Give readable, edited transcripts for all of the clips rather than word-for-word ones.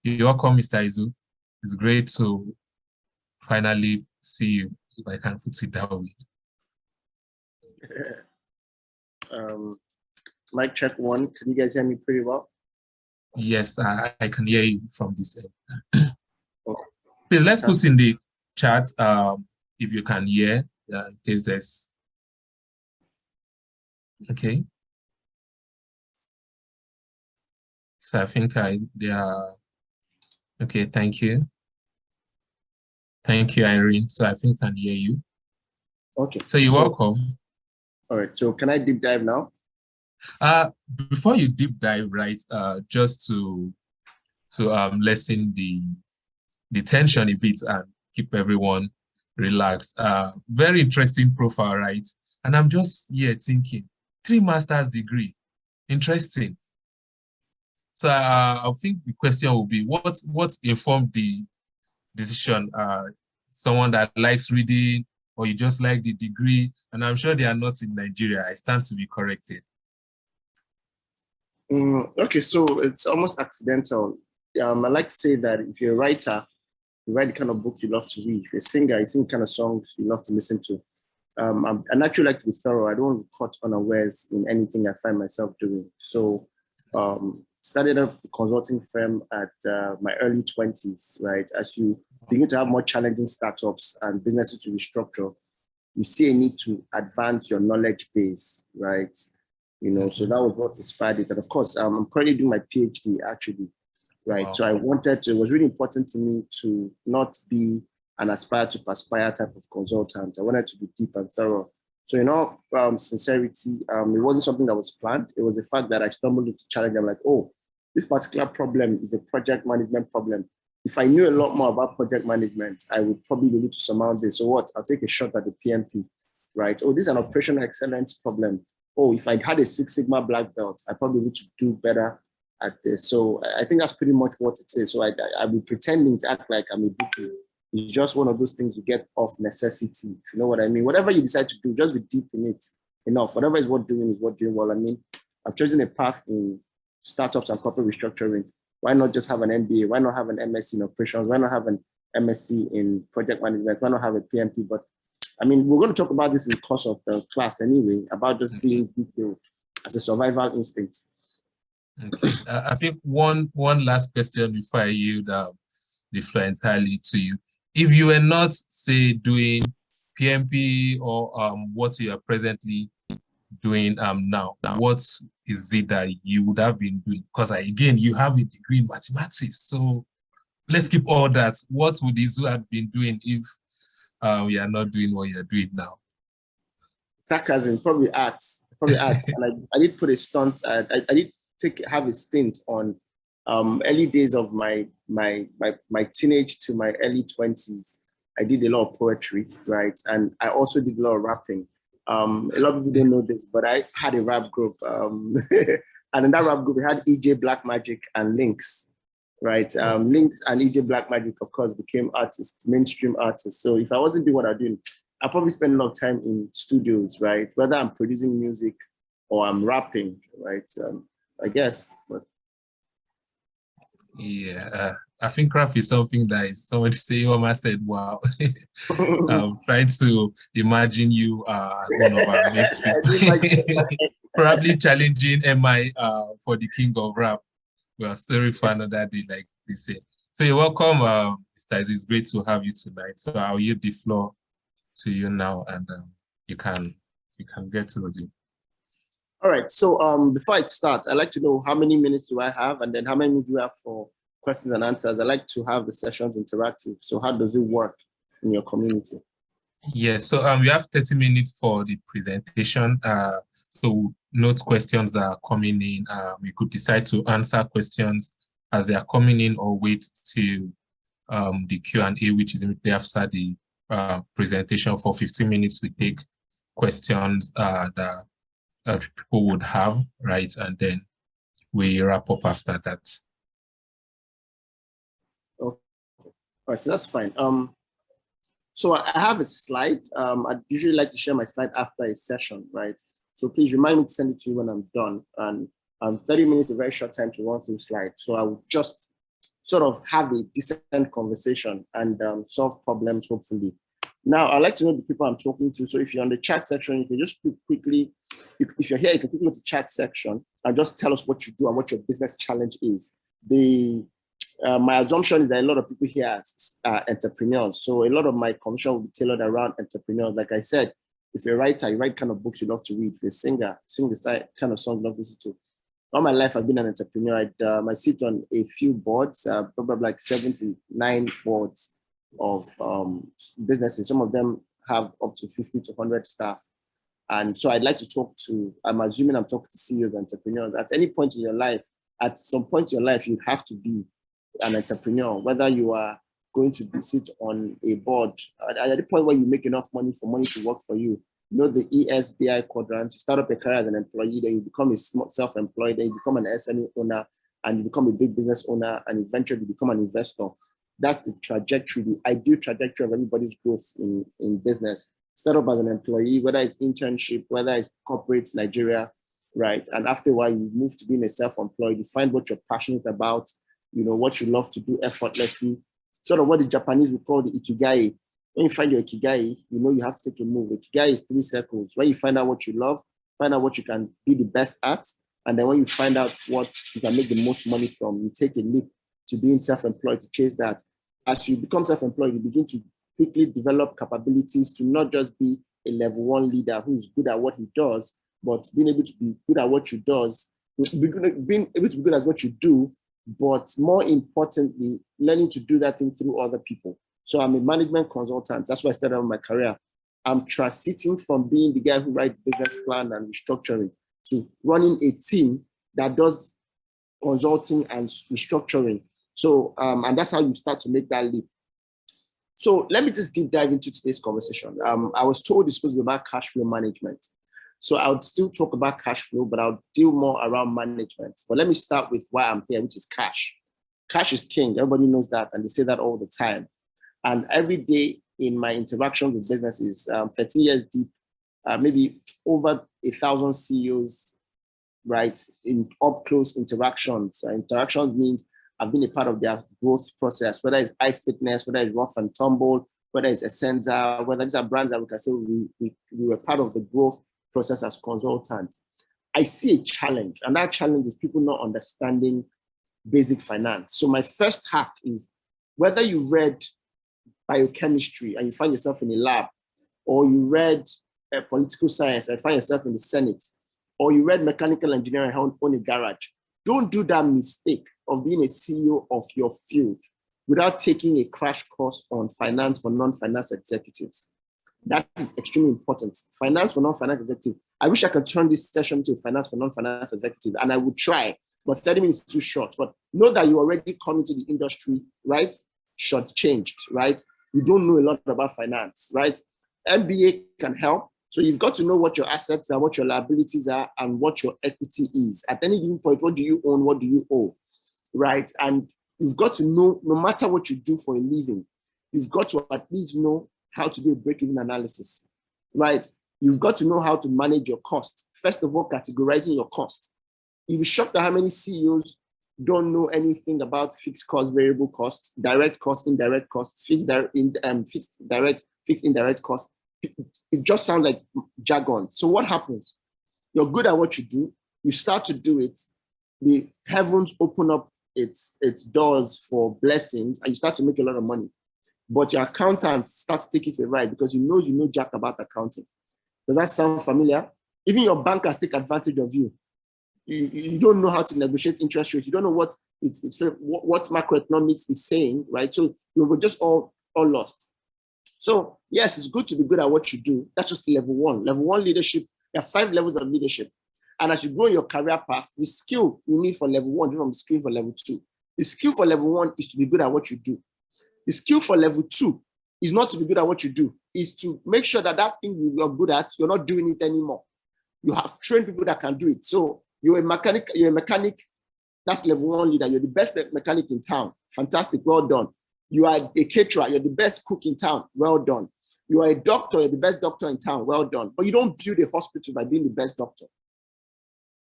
You're welcome, Mr. Eizu. It's great to finally see you. If I can put it that way. Mic check one. Can you guys hear me pretty well? Yes, I can hear you from this end. Okay. Please, let's put in the chat if you can hear, in case there's... Okay. So I think they are... Okay, thank you. Thank you, Irene. So I think I can hear you. Okay. So you're welcome. All right. So can I deep dive now? Before you deep dive, right? Just to lessen the tension a bit and keep everyone relaxed. Very interesting profile, right? And I'm just here thinking, 3 master's degree, interesting. So I think the question will be, what informed the decision? Someone that likes reading, or you just like the degree? And I'm sure they are not in Nigeria. I stand to be corrected. Okay, so it's almost accidental. I like to say that if you're a writer, you write the kind of book you love to read. If you're a singer, you sing the kind of songs you love to listen to. I naturally like to be thorough. I don't want to be caught unawares in anything I find myself doing. So started a consulting firm at my early 20s, right? As you begin to have more challenging startups and businesses to restructure, you see a need to advance your knowledge base, right? You know, so that was what inspired it. And of course, I'm currently doing my PhD actually, right? Wow. So it was really important to me to not be an aspire to perspire type of consultant. I wanted to be deep and thorough. So in all sincerity, it wasn't something that was planned. It was the fact that I stumbled into challenge. I'm like, oh, this particular problem is a project management problem. If I knew a lot more about project management, I would probably be able to surmount this. So what? I'll take a shot at the PMP, right? Oh, this is an operational excellence problem. Oh, if I had a 6 Sigma black belt, I'd probably need to do better at this. So I think that's pretty much what it is. So I'll be pretending to act like I'm a DP. It's just one of those things you get off necessity, if you know what I mean. Whatever you decide to do, just be deep in it enough. Whatever is worth doing is worth doing well. I mean, I've chosen a path in startups and corporate restructuring. Why not just have an MBA? Why not have an MSc in operations? Why not have an MSc in project management? Why not have a PMP? But I mean, we're going to talk about this in the course of the class anyway, about just being detailed as a survival instinct. Okay. I think one last question before I yield the floor entirely to you. If you were not, say, doing PMP or what you are presently doing now, what is it that you would have been doing? Because again, you have a degree in mathematics. So let's keep all that. What would Eizu have been doing if we are not doing what you're doing now? Sarcasm, probably arts. And I did put a stunt. I did have a stint on early days of my teenage to my early 20s. I did a lot of poetry, right? And I also did a lot of rapping. A lot of people don't know this, but I had a rap group. And in that rap group, we had EJ Black Magic and Lynx, right? Lynx and EJ Black Magic, of course, became artists, mainstream artists. So if I wasn't doing what I'm doing, I probably spend a lot of time in studios, right? Whether I'm producing music or I'm rapping, right? I guess. But yeah, I think rap is something that is somebody saying, Oma said, wow. Trying to imagine you as one of our mainstream, probably challenging MI for the king of rap. Well, story for another day, like they say. So you're welcome, Mr. Eizu. It's great to have you tonight. So I'll yield the floor to you now, and you can get to it. All right. So before I start, I'd like to know how many minutes do I have, and then how many minutes do we have for questions and answers. I like to have the sessions interactive. So how does it work in your community? Yes, so we have 30 minutes for the presentation. So note questions that are coming in. We could decide to answer questions as they are coming in, or wait till the Q&A, which is immediately after the presentation. For 15 minutes, we take questions that people would have, right? And then we wrap up after that. Okay. All right, so that's fine. So I have a slide. I usually like to share my slide after a session, right? So please remind me to send it to you when I'm done. And 30 minutes is a very short time to run through slides. So I will just sort of have a decent conversation and solve problems, hopefully. Now, I'd like to know the people I'm talking to. So if you're on the chat section, you can just quickly, if you're here, you can quickly go to the chat section and just tell us what you do and what your business challenge is. My assumption is that a lot of people here are entrepreneurs. So a lot of my commission will be tailored around entrepreneurs. Like I said, if you're a writer, you write kind of books you love to read. If you're a singer, sing the kind of song you love to listen to. All my life, I've been an entrepreneur. I sit on a few boards, probably like 79 boards of businesses. Some of them have up to 50 to 100 staff. And so I'd like to talk to, I'm assuming I'm talking to CEOs and entrepreneurs. At any point in your life, at some point in your life, you have to be an entrepreneur, whether you are going to sit on a board. At the point where you make enough money for money to work for you, you know the ESBI quadrant, you start up a career as an employee, then you become a self-employed, then you become an SME owner, and you become a big business owner, and eventually you become an investor. That's the trajectory, the ideal trajectory of everybody's growth in business. Start up as an employee, whether it's internship, whether it's corporate Nigeria, right? And after a while, you move to being a self-employed, you find what you're passionate about, you know, what you love to do effortlessly, sort of what the Japanese would call the ikigai. When you find your ikigai, you know you have to take a move. Ikigai is 3 circles. When you find out what you love, find out what you can be the best at, and then when you find out what you can make the most money from, you take a leap to being self-employed to chase that. As you become self-employed, you begin to quickly develop capabilities to not just be a level 1 leader who's good at what he does, but being able to be good at what you does, being able to be good at what you do, but more importantly, learning to do that thing through other people. So I'm a management consultant. That's why I started my career. I'm transiting from being the guy who writes business plan and restructuring to running a team that does consulting and restructuring. So, and that's how you start to make that leap. So let me just deep dive into today's conversation. I was told it's supposed to be about cash flow management. So I would still talk about cash flow, but I'll deal more around management. But let me start with why I'm here, which is cash. Cash is king. Everybody knows that, and they say that all the time. And every day in my interactions with businesses, 13 years deep, maybe over 1,000 CEOs, right, in up-close interactions. Interactions means I've been a part of their growth process, whether it's iFitness, whether it's Rough and Tumble, whether it's Essenza, whether these are brands that we can say we were part of the growth process as consultants. I see a challenge, and that challenge is people not understanding basic finance. So my first hack is whether you read biochemistry and you find yourself in a lab, or you read political science and find yourself in the Senate, or you read mechanical engineering and own a garage, don't do that mistake of being a CEO of your field without taking a crash course on finance for non-finance executives. That is extremely important. Finance for non-finance executive. I wish I could turn this session to finance for non-finance executive, and I would try, but 30 minutes is too short. But know that you already come into the industry, right? Shortchanged, right? You don't know a lot about finance, right? MBA can help. So you've got to know what your assets are, what your liabilities are, and what your equity is. At any given point, what do you own? What do you owe, right? And you've got to know, no matter what you do for a living, you've got to at least know how to do a break-even analysis, right? You've got to know how to manage your cost. First of all, categorizing your cost. You'll be shocked at how many CEOs don't know anything about fixed cost, variable cost, direct cost, indirect cost, fixed direct, fixed indirect cost. It just sounds like jargon. So what happens? You're good at what you do. You start to do it. The heavens open up its doors for blessings, and you start to make a lot of money. But your accountant starts taking it right because you know jack about accounting. Does that sound familiar? Even your bankers take advantage of you. You don't know how to negotiate interest rates. You don't know what macroeconomics is saying, right? So you were just all lost. So yes, it's good to be good at what you do. That's just level 1. Level 1 leadership, there are 5 levels of leadership. And as you grow in your career path, the skill you need for level 1 is from the skill for level 2. The skill for level 1 is to be good at what you do. The skill for level 2 is not to be good at what you do, is to make sure that that thing you're good at, you're not doing it anymore. You have trained people that can do it. So you're a mechanic, that's level 1 leader. You're the best mechanic in town. Fantastic, well done. You are a caterer, you're the best cook in town, well done. You are a doctor, you're the best doctor in town, well done. But you don't build a hospital by being the best doctor,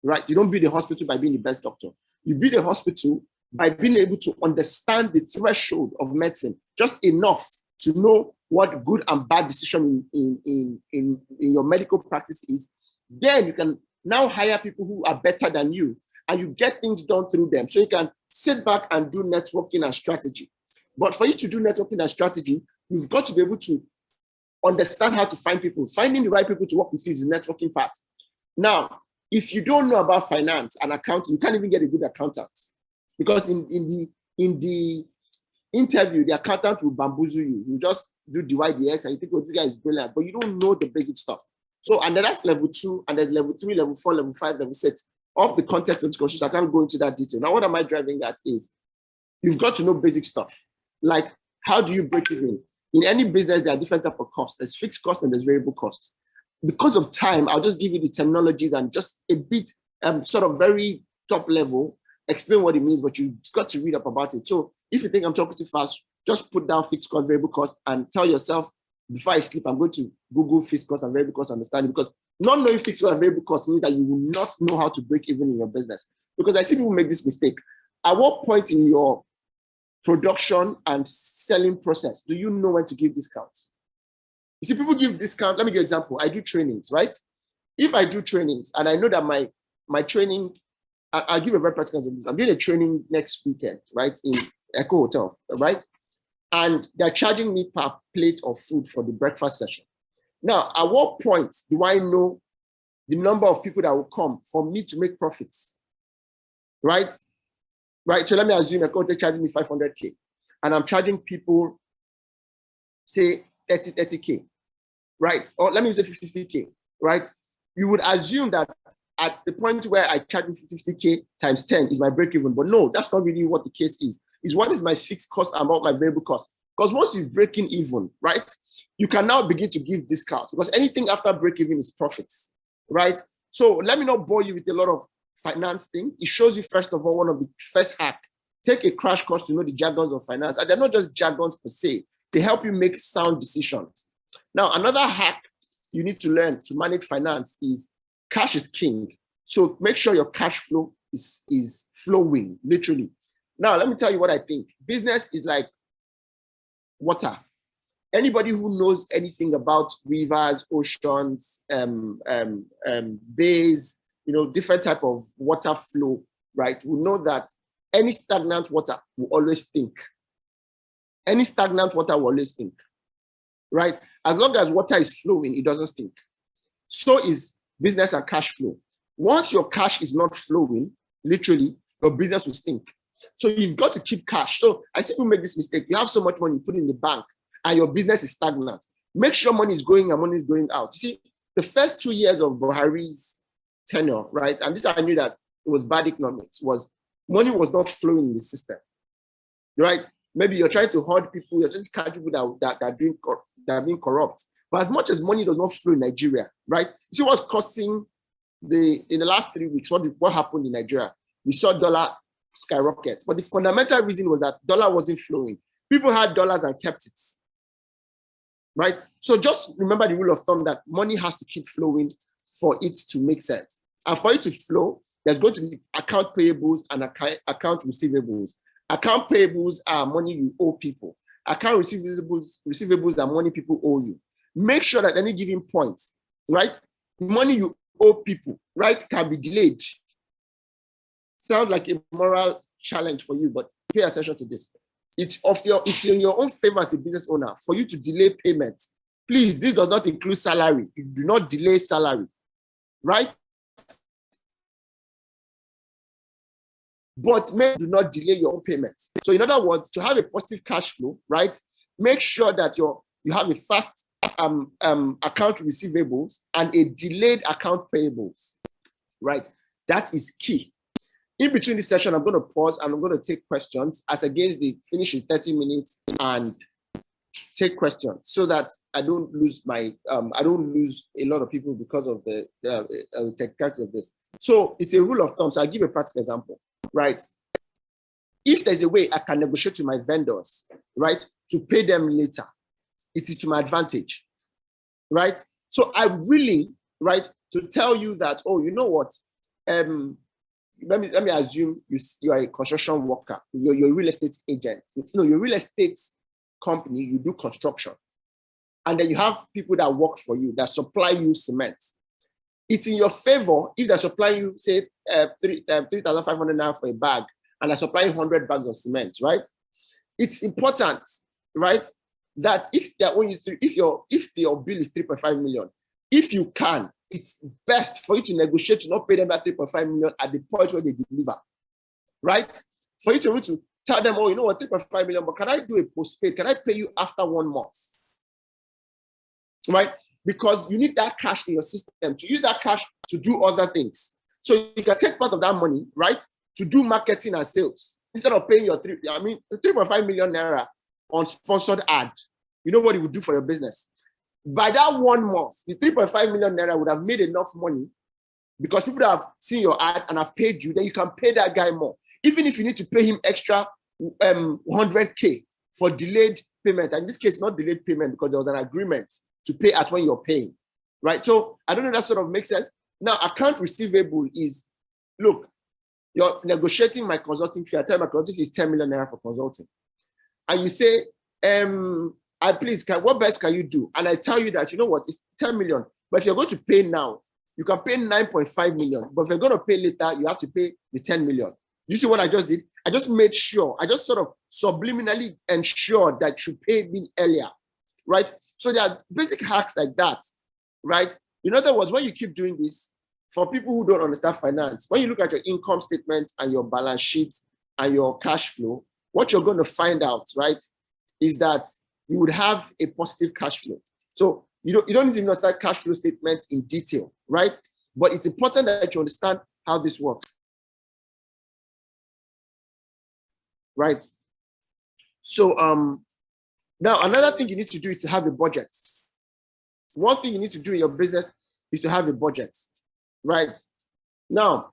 right? You don't build a hospital by being the best doctor. You build a hospital by being able to understand the threshold of medicine, just enough to know what good and bad decision in your medical practice is, then you can now hire people who are better than you, and you get things done through them. So you can sit back and do networking and strategy. But for you to do networking and strategy, you've got to be able to understand how to find people. Finding the right people to work with you is the networking part. Now, if you don't know about finance and accounting, you can't even get a good accountant, because in the interview, the accountant will bamboozle you. You just do divide the X and you think, oh, this guy is brilliant, but you don't know the basic stuff. So, and then that's level 2, and then level 3, level 4, level 5, level 6. Of the context of the discussion, I can't go into that detail. Now, what am I driving at is you've got to know basic stuff. Like, how do you break even? In any business, there are different types of costs. There's fixed cost and there's variable cost. Because of time, I'll just give you the terminologies and just a bit sort of very top level, explain what it means, but you've got to read up about it. So if you think I'm talking too fast, just put down fixed cost, variable cost, and tell yourself, before I sleep, I'm going to Google fixed cost and variable cost understanding, because not knowing fixed cost and variable cost means that you will not know how to break even in your business. Because I see people make this mistake. At what point in your production and selling process do you know when to give discounts? You see, people give discount. Let me give you an example. I do trainings, right? If I do trainings and I know that my training, I'll give a very practical example of this. I'm doing a training next weekend, right, in Echo Hotel, right? And they're charging me per plate of food for the breakfast session. Now, at what point do I know the number of people that will come for me to make profits, right? Right, so let me assume Echo Hotel charging me 500K, and I'm charging people, say, 30K, right? Or let me say 50K, right? You would assume that at the point where I charge you 50K times 10 is my break even, but no, that's not really what the case is. Is what is my fixed cost and what my variable cost? Because once you're breaking even, right, you can now begin to give discount, because anything after break even is profits, right? So let me not bore you with a lot of finance thing. It shows you, first of all, one of the first hack. Take a crash course to know the jargons of finance, and they're not just jargons per se. They help you make sound decisions. Now, another hack you need to learn to manage finance is cash is king. So make sure your cash flow is flowing, literally. Now, let me tell you what I think. Business is like water. Anybody who knows anything about rivers, oceans, bays, different type of water flow, right, will know that any stagnant water will always stink. Any stagnant water will always stink, right? As long as water is flowing, it doesn't stink. So is business and cash flow. Once your cash is not flowing, literally, your business will stink. So you've got to keep cash. So I see people make this mistake. You have so much money you put in the bank and your business is stagnant. Make sure money is going and money is going out. You see, the first 2 years of Buhari's tenure, right? And this I knew that it was bad economics, was money was not flowing in the system, right? Maybe you're trying to hoard people, you're trying to catch people that are being corrupt. But as much as money does not flow in Nigeria, right? You see what's costing in the last 3 weeks, what happened in Nigeria? We saw dollar skyrocket. But the fundamental reason was that dollar wasn't flowing. People had dollars and kept it, right? So just remember the rule of thumb that money has to keep flowing for it to make sense. And for it to flow, there's going to be account payables and account receivables. Account payables are money you owe people. Account receivables are money people owe you. Make sure that any given point, right, money you owe people, right, can be delayed. Sounds like a moral challenge for you, but pay attention to this. It's in your own favor as a business owner for you to delay payment. Please, this does not include salary. You do not delay salary, right? But do not delay your own payment. So in other words, to have a positive cash flow, right, make sure that you have a fast account receivables and a delayed account payables, right? That is key. In between this session, I'm going to pause and I'm going to take questions as against the finish in 30 minutes and take questions so that I don't lose I don't lose a lot of people because of the technicality of this. So it's a rule of thumb. So I'll give a practical example, right? If there's a way I can negotiate with my vendors, right, to pay them later, it is to my advantage, right? So I'm willing, right, to tell you that, oh, you know what, let me assume you are a construction worker, you're a real estate agent. You're a real estate company, you do construction. And then you have people that work for you, that supply you cement. It's in your favor if they supply you, say, 3,500 naira for a bag, and I supply 100 bags of cement, right? It's important, right, that if your bill is 3.5 million, if you can, it's best for you to negotiate to not pay them that 3.5 million at the point where they deliver, right? For you to be able to tell them, oh, you know what, 3.5 million, but can I do a postpaid? Can I pay you after 1 month? Right? Because you need that cash in your system to use that cash to do other things. So you can take part of that money, right, to do marketing and sales instead of paying your 3.5 million naira on sponsored ad. You know what it would do for your business? By that 1 month, the 3.5 million naira would have made enough money because people that have seen your ad and have paid you, then you can pay that guy more. Even if you need to pay him extra 100K for delayed payment. And in this case, not delayed payment because there was an agreement to pay at when you're paying, right? So I don't know if that sort of makes sense. Now, account receivable is, look, you're negotiating my consulting fee. I tell you my consulting fee is 10 million naira for consulting. And you say, what best can you do? And I tell you that, you know what, it's 10 million. But if you're going to pay now, you can pay 9.5 million. But if you're going to pay later, you have to pay the 10 million. You see what I just did? I just made sure, I just sort of subliminally ensured that you pay me earlier, right? So there are basic hacks like that, right? In other words, when you keep doing this, for people who don't understand finance, when you look at your income statement and your balance sheet and your cash flow, what you're going to find out, right, is that you would have a positive cash flow. So you don't need to understand cash flow statements in detail, right? But it's important that you understand how this works, right? So now another thing you need to do is to have a budget. One thing you need to do in your business is to have a budget, right? Now,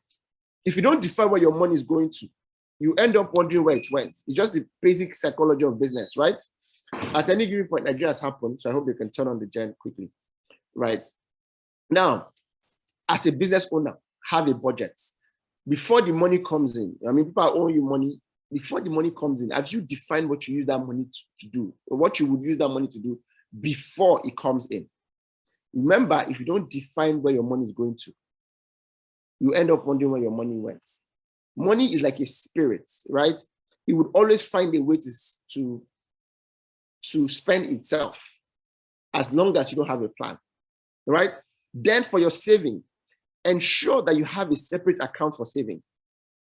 if you don't define where your money is going to, you end up wondering where it went. It's just the basic psychology of business, right? At any given point, Nigeria has happened, so I hope they can turn on the gen quickly, right? Now, as a business owner, have a budget. Before the money comes in, I mean, people owe you money. Before the money comes in, have you defined what you use that money to do, or what you would use that money to do before it comes in? Remember, if you don't define where your money is going to, you end up wondering where your money went. Money is like a spirit, right? It would always find a way to spend itself as long as you don't have a plan, right? Then for your saving, ensure that you have a separate account for saving,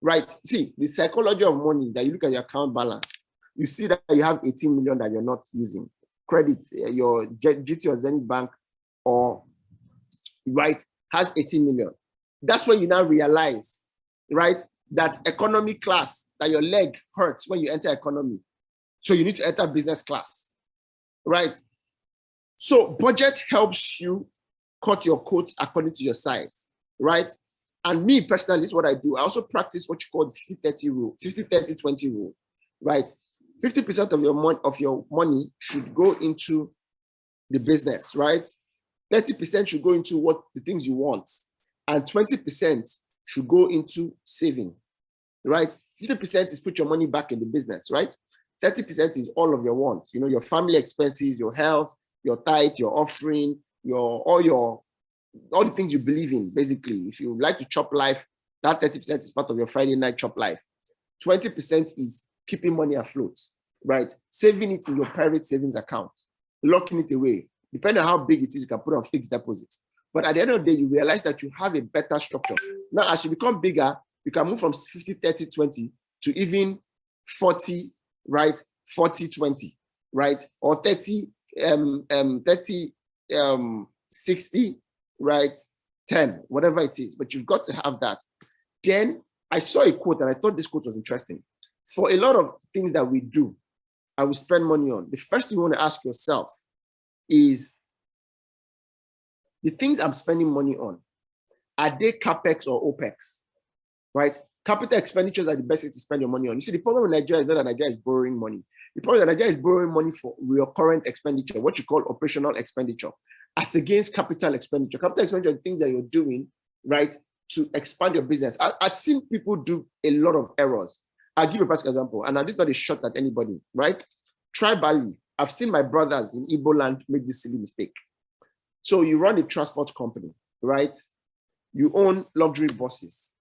right? See, the psychology of money is that you look at your account balance, you see that you have 18 million that you're not using. Credit, your GT or Zenith Bank, or right, has 18 million. That's when you now realize, right, that economy class, that your leg hurts when you enter economy. So you need to enter business class, right? So budget helps you cut your coat according to your size, right? And me personally, this is what I do. I also practice what you call the 50-30 rule, 50-30-20 rule, right? 50% of your money should go into the business, right? 30% should go into what the things you want, and 20% should go into saving, right? 50% is put your money back in the business, right? 30% is all of your wants, you know, your family expenses, your health, your tithe, your offering, all the things you believe in, basically. If you like to chop life, that 30% is part of your Friday night chop life. 20% is keeping money afloat, right? Saving it in your private savings account, locking it away. Depending on how big it is, you can put on fixed deposits. But at the end of the day, you realize that you have a better structure. Now, as you become bigger, you can move from 50-30-20 to even 40, right? 40-20, right? Or 60, right? 10, whatever it is. But you've got to have that. Then I saw a quote, and I thought this quote was interesting. For a lot of things that we do, I will spend money on. The first thing you want to ask yourself is, the things I'm spending money on, are they CapEx or OpEx, right? Capital expenditures are the best way to spend your money on. You see, the problem with Nigeria is not that Nigeria is borrowing money. The problem is that Nigeria is borrowing money for your current expenditure, what you call operational expenditure, as against capital expenditure. Capital expenditure are things that you're doing, right, to expand your business. I've seen people do a lot of errors. I'll give you a practical example, and this is not a shot at anybody, right? Try Bali. I've seen my brothers in Igbo land make this silly mistake. So you run a transport company, right? You own luxury buses.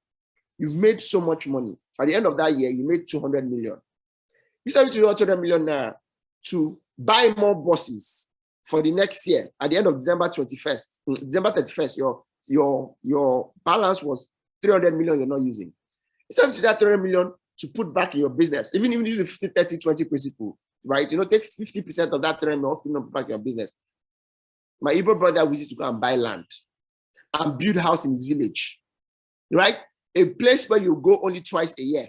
You've made so much money. At the end of that year, you made 200 million. You start to do 200 million now to buy more buses for the next year. At the end of December 31st, your balance was 300 million you're not using. Instead of that 300 million to put back in your business, even if you use the 50, 30, 20 principle, right? Take 50% of that 300 million to put back in your business. My Igbo brother wishes to go and buy land and build a house in his village, right? A place where you go only twice a year.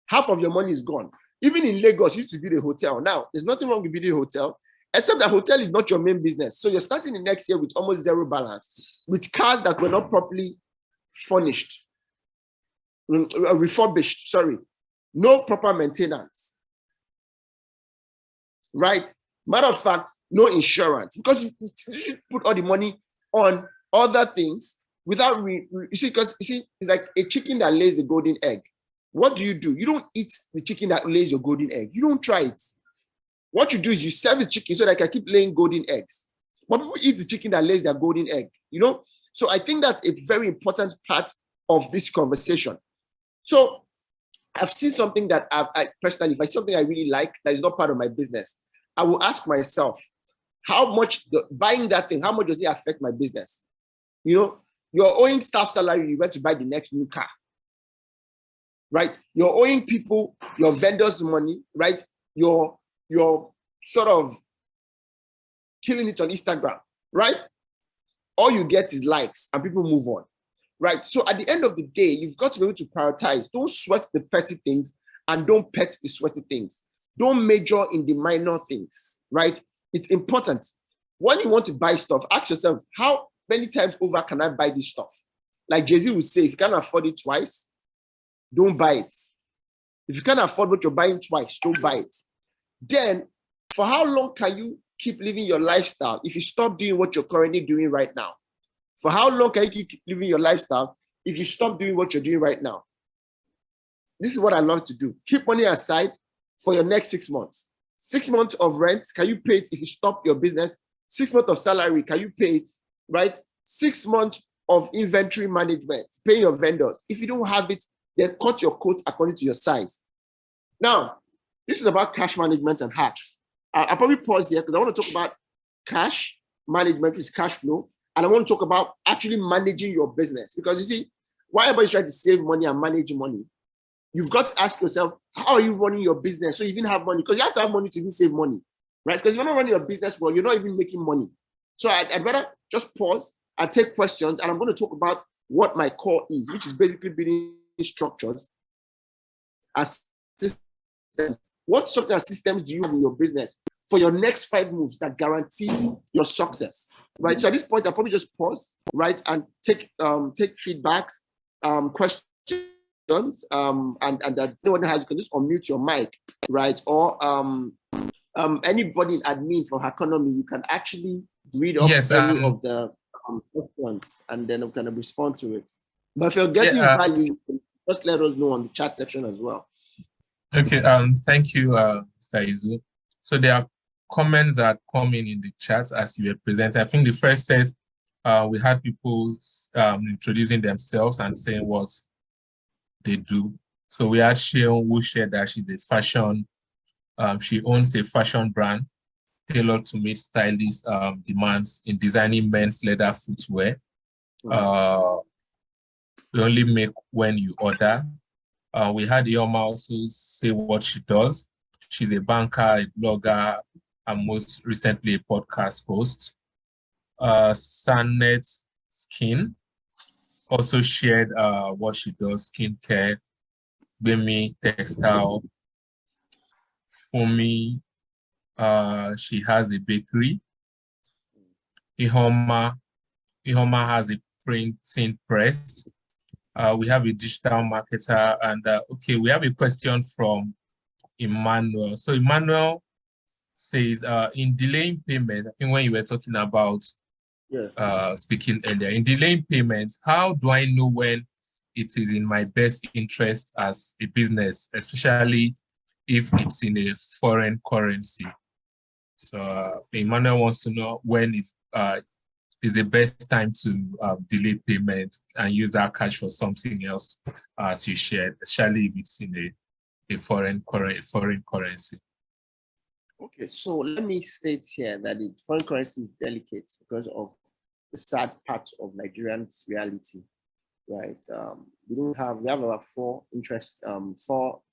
Half of your money is gone. Even in Lagos, you used to build a hotel. Now, there's nothing wrong with building a hotel, except that hotel is not your main business. So you're starting the next year with almost zero balance, with cars that were not properly furnished, refurbished, sorry. No proper maintenance, right? Matter of fact, no insurance, because you should put all the money on other things without, because it's like a chicken that lays a golden egg. What do? You don't eat the chicken that lays your golden egg. You don't try it. What you do is you serve the chicken so that I can keep laying golden eggs. But people eat the chicken that lays their golden egg, So I think that's a very important part of this conversation. So I've seen something that I personally, if I see something I really like that is not part of my business, I will ask myself, how much buying that thing, how much does it affect my business? You're owing staff salary, you went to buy the next new car, right? You're owing people, your vendors money, right? You're sort of killing it on Instagram, right? All you get is likes and people move on, right? So at the end of the day, you've got to be able to prioritize. Don't sweat the petty things and don't pet the sweaty things. Don't major in the minor things, right? It's important. When you want to buy stuff, ask yourself, how many times over can I buy this stuff? Like Jay-Z would say, if you can't afford it twice, don't buy it. If you can't afford what you're buying twice, don't buy it. Then, for how long can you keep living your lifestyle if you stop doing what you're currently doing right now? For how long can you keep living your lifestyle if you stop doing what you're doing right now? This is what I love to do. Keep money aside for your next 6 months. 6 months of rent, can you pay it if you stop your business? 6 months of salary, can you pay it, right? 6 months of inventory management, pay your vendors. If you don't have it, then cut your coat according to your size. Now, this is about cash management and hacks. I'll probably pause here because I want to talk about cash management, which is cash flow, and I want to talk about actually managing your business. Because you see, why everybody's trying to save money and manage money, you've got to ask yourself, how are you running your business so you even have money? Because you have to have money to even save money, right? Because if you're not running your business well, you're not even making money. So I'd rather just pause and take questions, and I'm going to talk about what my core is, which is basically building structures as systems. What structure systems do you have in your business for your next 5 moves that guarantees your success, right? So at this point, I'll probably just pause, right, and take feedbacks, questions, and that anyone has, you can just unmute your mic, right? Or anybody in admin for Herconomy, you can actually read up any of the questions, and then I'm going to respond to it. But if you're getting value, just let us know on the chat section as well. Okay, thank you, Mr. Eizu. So there are comments that come in the chat as you were presenting. I think the first set, we had people introducing themselves and saying what they do. So we had Sheon, who shared that she's a fashion, she owns a fashion brand tailored to meet stylist demands in designing men's leather footwear. We only make when you order. We had Ioma also say what she does. She's a banker, a blogger, and most recently a podcast host. Sanet Skin also shared what she does, skincare, Bemi textile. Fumi, she has a bakery. Ihoma has a printing press. We have a digital marketer, and okay, we have a question from Emmanuel. So Emmanuel says, in delaying payment, I think when you were talking about speaking earlier. In delaying payments, how do I know when it is in my best interest as a business, especially if it's in a foreign currency? So Emmanuel wants to know when is the best time to delay payment and use that cash for something else, as you shared, especially if it's in a foreign currency. Okay, so let me state here that the foreign currency is delicate because of the sad part of Nigerian's reality, right? We have about four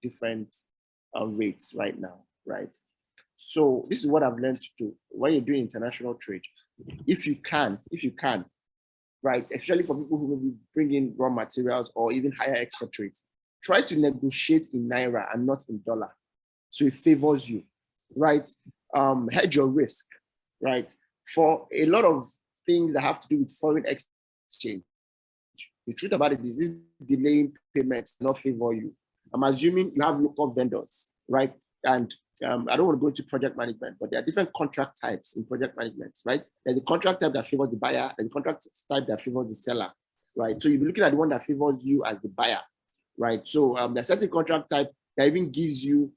different rates right now, right? So this is what I've learned to do when you're doing international trade. If you can, right, especially for people who maybe bring in raw materials or even higher export rates, try to negotiate in Naira and not in dollar. So it favors you, right? Hedge your risk, right? For a lot of things that have to do with foreign exchange, the truth about it is this delaying payments not favor you. I'm assuming you have local vendors, right? And I don't want to go into project management, but there are different contract types in project management, right? There's a contract type that favors the buyer, there's a contract type that favors the seller, right? So you'll be looking at the one that favors you as the buyer, right? So there's certain contract type that even gives you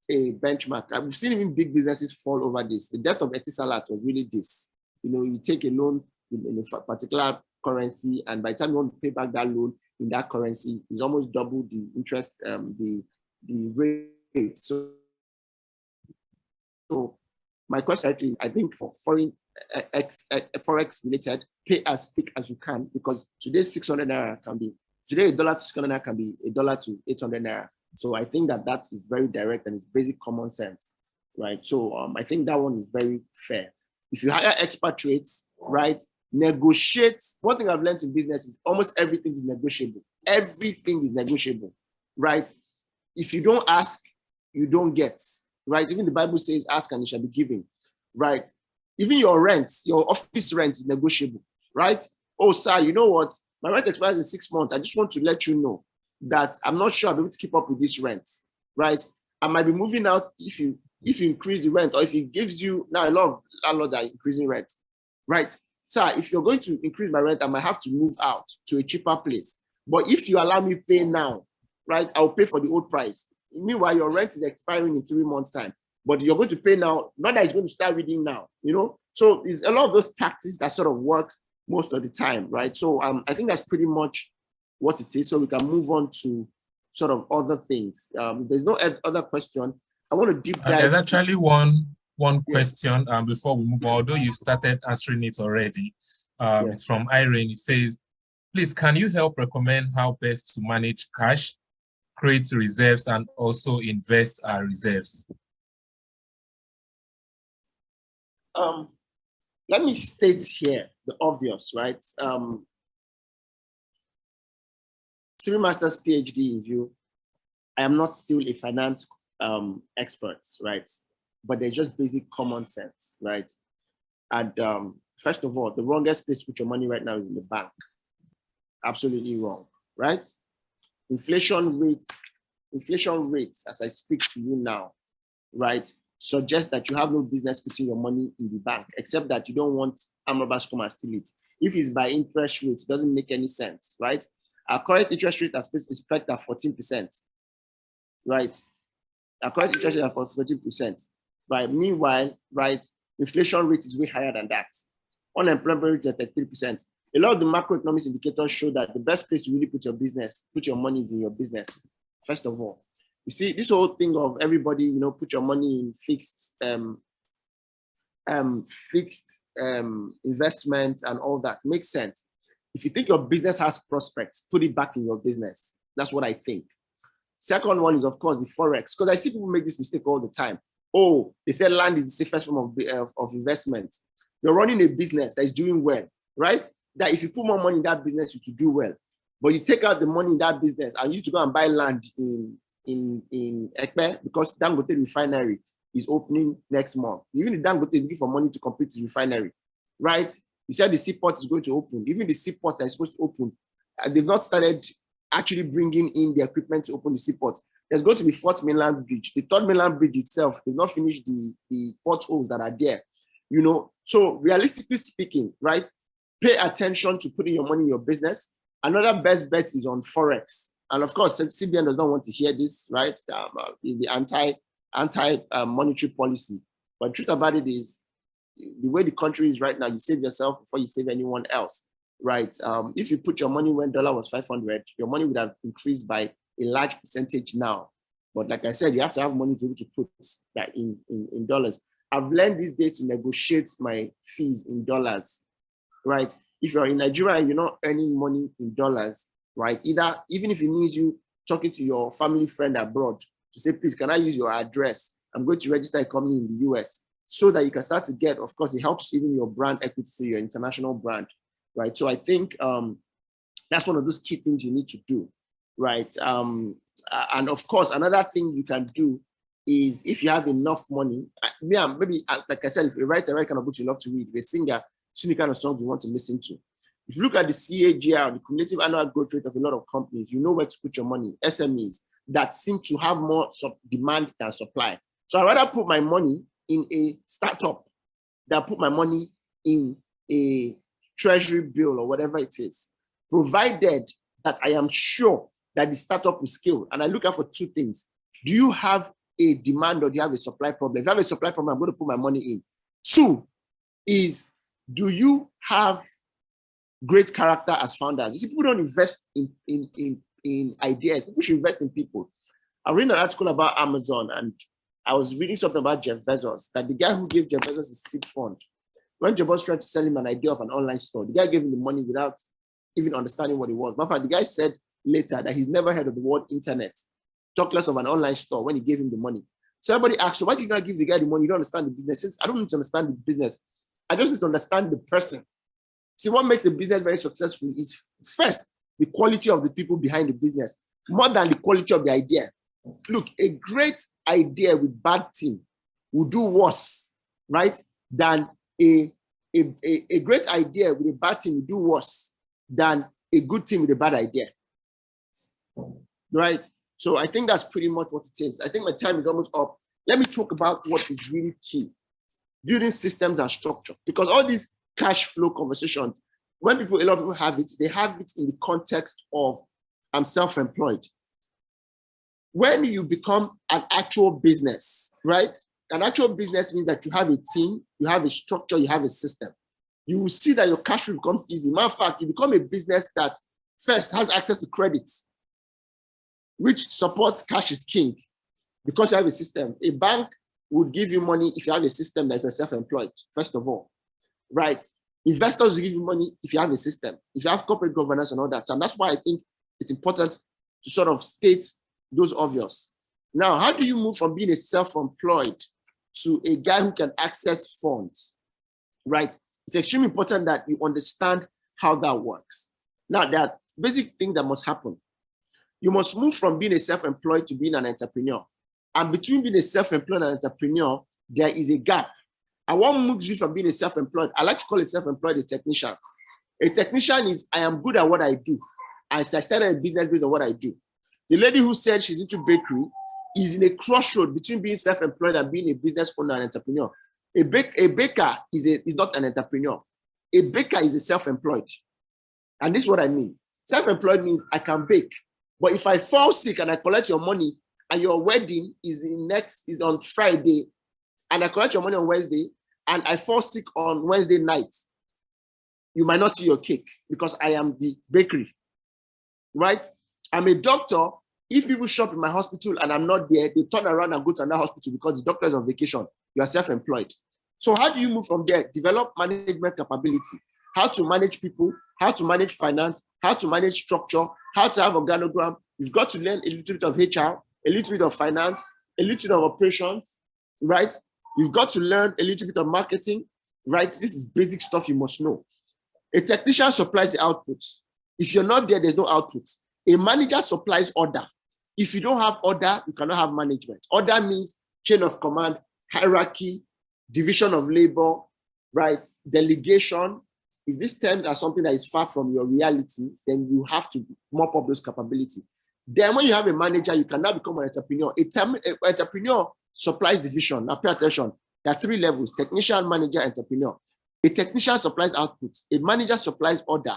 a benchmark. I've seen even big businesses fall over this. The death of Etisalat was really this. You know, you take a loan in a particular currency, and by the time you want to pay back that loan in that currency, it's almost double the interest, the rate. So my question is, I think for foreign forex related, pay as quick as you can, because today's 600 naira can be today $1 to 600 naira can be $1 to 800 naira. So I think that is very direct and it's basic common sense, right? So I think that one is very fair. If you hire expatriates, right, negotiate. One thing I've learned in business is almost everything is negotiable. Everything is negotiable, right? If you don't ask, you don't get, right? Even the Bible says, ask and it shall be given, right? Even your rent, your office rent is negotiable, right? Oh, sir, you know what? My rent expires in 6 months. I just want to let you know that I'm not sure I'll be able to keep up with this rent, right? I might be moving out if you increase the rent, or if it gives you, now a lot of landlords are increasing rent, right? Sir, if you're going to increase my rent, I might have to move out to a cheaper place. But if you allow me pay now, right, I'll pay for the old price. Meanwhile, your rent is expiring in 3 months' time, but you're going to pay now, not that it's going to start reading now, you know? So there's a lot of those tactics that sort of works most of the time, right? So I think that's pretty much what it is. So we can move on to sort of other things. There's no other question. I want to deep dive. There's actually one question before we move on, although you started answering it already. It's from Irene. It says, please, can you help recommend how best to manage cash, create reserves, and also invest our reserves? Let me state here the obvious, right? 3 master's PhD in view. I am not still a finance expert, right? But there's just basic common sense, right? And first of all, the wrongest place to put your money right now is in the bank. Absolutely wrong, right? Inflation rates, as I speak to you now, right, suggest that you have no business putting your money in the bank, except that you don't want armed robbers to come and steal it. If it's by interest rates, it doesn't make any sense, right? Our current interest rate is pegged at 14%, right? Our current interest rate is 14%. Right? Meanwhile, right, inflation rate is way higher than that. Unemployment rate is at 33%. A lot of the macroeconomics indicators show that the best place to really put your money is in your business, first of all. You see, this whole thing of everybody, you know, put your money in fixed investment and all that makes sense. If you think your business has prospects, put it back in your business. That's what I think. Second one is, of course, the Forex, because I see people make this mistake all the time. Oh, they said land is the safest form of investment. You're running a business that is doing well, right? That if you put more money in that business, you to do well. But you take out the money in that business and you to go and buy land in Ekpe, because Dangote refinery is opening next month. Even the Dangote is looking for money to complete the refinery, right? You said the seaport is going to open. Even the seaport that is supposed to open, they've not started actually bringing in the equipment to open the seaport. There's going to be 4th mainland bridge. The 3rd mainland bridge itself, they've not finished the potholes that are there, you know. So realistically speaking, right, pay attention to putting your money in your business. Another best bet is on Forex. And of course, CBN does not want to hear this, right? The anti-monetary policy. But the truth about it is, the way the country is right now, you save yourself before you save anyone else, right? If you put your money when dollar was 500, your money would have increased by a large percentage now. But like I said, you have to have money to be able to put that in dollars. I've learned these days to negotiate my fees in dollars, right? If you're in Nigeria and you're not earning money in dollars, right? Even if it means you talking to your family friend abroad to say, please, can I use your address? I'm going to register a company in the US, so that you can start to get, of course, it helps even your brand equity, so your international brand, right? So I think that's one of those key things you need to do, right? And of course, another thing you can do is, if you have enough money, maybe like I said, if you write a kind of book you love to read, if you're a singer, sing the kind of songs you want to listen to. If you look at the CAGR, the cumulative annual growth rate of a lot of companies, you know where to put your money, SMEs that seem to have more demand than supply. So I'd rather put my money in a startup than put my money in a treasury bill or whatever it is, provided that I am sure that the startup will scale. And I look out for two things. Do you have a demand, or do you have a supply problem? If you have a supply problem, I'm going to put my money in. Two is, do you have great character as founders? You see, people don't invest in ideas. People should invest in people. I read an article about Amazon, and I was reading something about Jeff Bezos, that the guy who gave Jeff Bezos a seed fund, when Jeff Bezos tried to sell him an idea of an online store, the guy gave him the money without even understanding what it was. But the guy said later that he's never heard of the word internet, talk less of an online store, when he gave him the money. So everybody asked, so why did you not give the guy the money? You don't understand the business. Says, I don't need to understand the business. I just need to understand the person. See, what makes a business very successful is, first, the quality of the people behind the business, more than the quality of the idea. Look, a great idea with bad team will do worse, right, than a great idea with a bad team will do worse than a good team with a bad idea, right? So I think that's pretty much what it is. I think my time is almost up. Let me talk about what is really key: building systems and structure. Because all these cash flow conversations, when a lot of people have it, they have it in the context of, I'm self-employed. When you become an actual business, right? An actual business means that you have a team, you have a structure, you have a system. You will see that your cash flow becomes easy. Matter of fact, you become a business that first has access to credit, which supports cash is king, because you have a system. A bank would give you money if you have a system that you're self-employed, first of all, right? Investors will give you money if you have a system, if you have corporate governance and all that. And that's why I think it's important to sort of state those obvious. Now, how do you move from being a self-employed to a guy who can access funds, right? It's extremely important that you understand how that works. Now, there are basic things that must happen. You must move from being a self-employed to being an entrepreneur. And between being a self-employed and an entrepreneur, there is a gap. And what moves you from being a self-employed, I like to call a self-employed a technician. A technician is, I am good at what I do. I started a business based on what I do. The lady who said she's into bakery is in a crossroad between being self-employed and being a business owner and entrepreneur. A baker is not an entrepreneur. A baker is a self-employed. And this is what I mean. Self-employed means I can bake. But if I fall sick and I collect your money, and your wedding is on Friday, and I collect your money on Wednesday, and I fall sick on Wednesday night, you might not see your cake because I am the bakery, right? I'm a doctor. If people shop in my hospital and I'm not there, they turn around and go to another hospital because the doctor is on vacation. You are self-employed. So how do you move from there? Develop management capability. How to manage people, how to manage finance, how to manage structure, how to have organogram. You've got to learn a little bit of HR, a little bit of finance, a little bit of operations, right? You've got to learn a little bit of marketing, right? This is basic stuff you must know. A technician supplies the output. If you're not there, there's no output. A manager supplies order. If you don't have order, you cannot have management. Order means chain of command, hierarchy, division of labor, right? Delegation. If these terms are something that is far from your reality, then you have to mop up those capabilities. Then when you have a manager, you can now become an entrepreneur. An entrepreneur supplies the vision. Now pay attention. There are three levels: technician, manager, entrepreneur. A technician supplies output, a manager supplies order,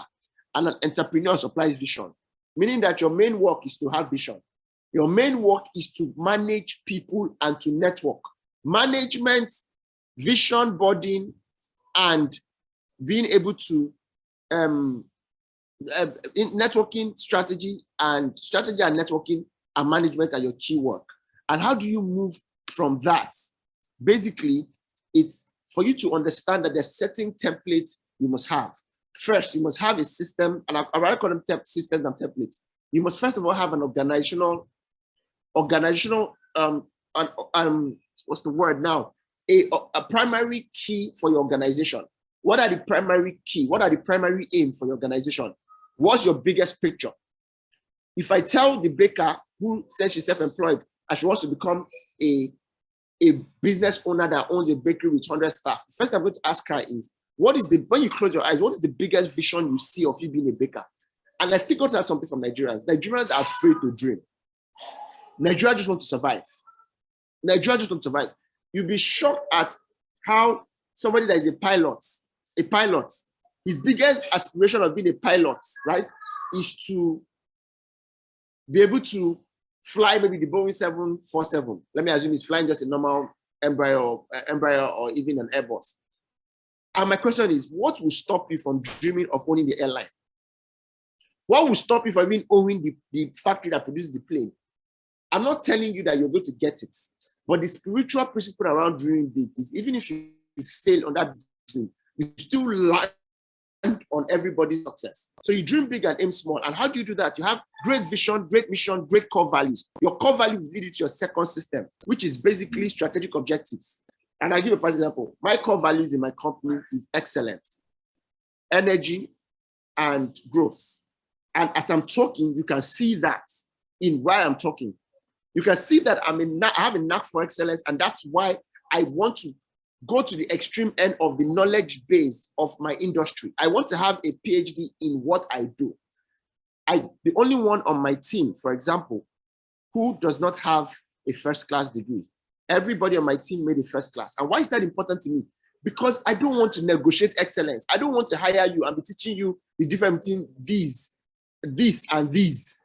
and an entrepreneur supplies vision. Meaning that your main work is to have vision. Your main work is to manage people and to network. Management, vision boarding, and being able to networking, strategy and networking and management are your key work. And how do you move from that? Basically, it's for you to understand that there's certain templates you must have. First, you must have a system, and I rather call them systems and templates. You must first of all have an organizational, what's the word now? A primary key for your organization. What are the primary key? What are the primary aim for your organization? What's your biggest picture? If I tell the baker who says she's self-employed and she wants to become a business owner that owns a bakery with 100 staff, the first I'm going to ask her is, when you close your eyes, what is the biggest vision you see of you being a baker? And I figured out something from Nigerians. Nigerians are afraid to dream. Nigeria just want to survive. Nigeria just want to survive. You'll be shocked at how somebody that is a pilot, his biggest aspiration of being a pilot, right, is to be able to fly maybe the Boeing 747. Let me assume he's flying just a normal Embraer or even an Airbus. And my question is, what will stop you from dreaming of owning the airline? What will stop you from even owning the factory that produces the plane? I'm not telling you that you're going to get it, but the spiritual principle around dreaming big is even if you fail on that dream, you still land on everybody's success. So you dream big and aim small. And how do you do that? You have great vision, great mission, great core values. Your core values lead you to your second system, which is basically strategic objectives. And I'll give a first example. My core values in my company is excellence, energy, and growth. And as I'm talking, you can see that in why I'm talking. You can see that I have a knack for excellence, and that's why I want to go to the extreme end of the knowledge base of my industry. I want to have a PhD in what I do. The only one on my team, for example, who does not have a first-class degree. Everybody on my team made a first class. And why is that important to me? Because I don't want to negotiate excellence. I don't want to hire you and be teaching you the difference between this, and these.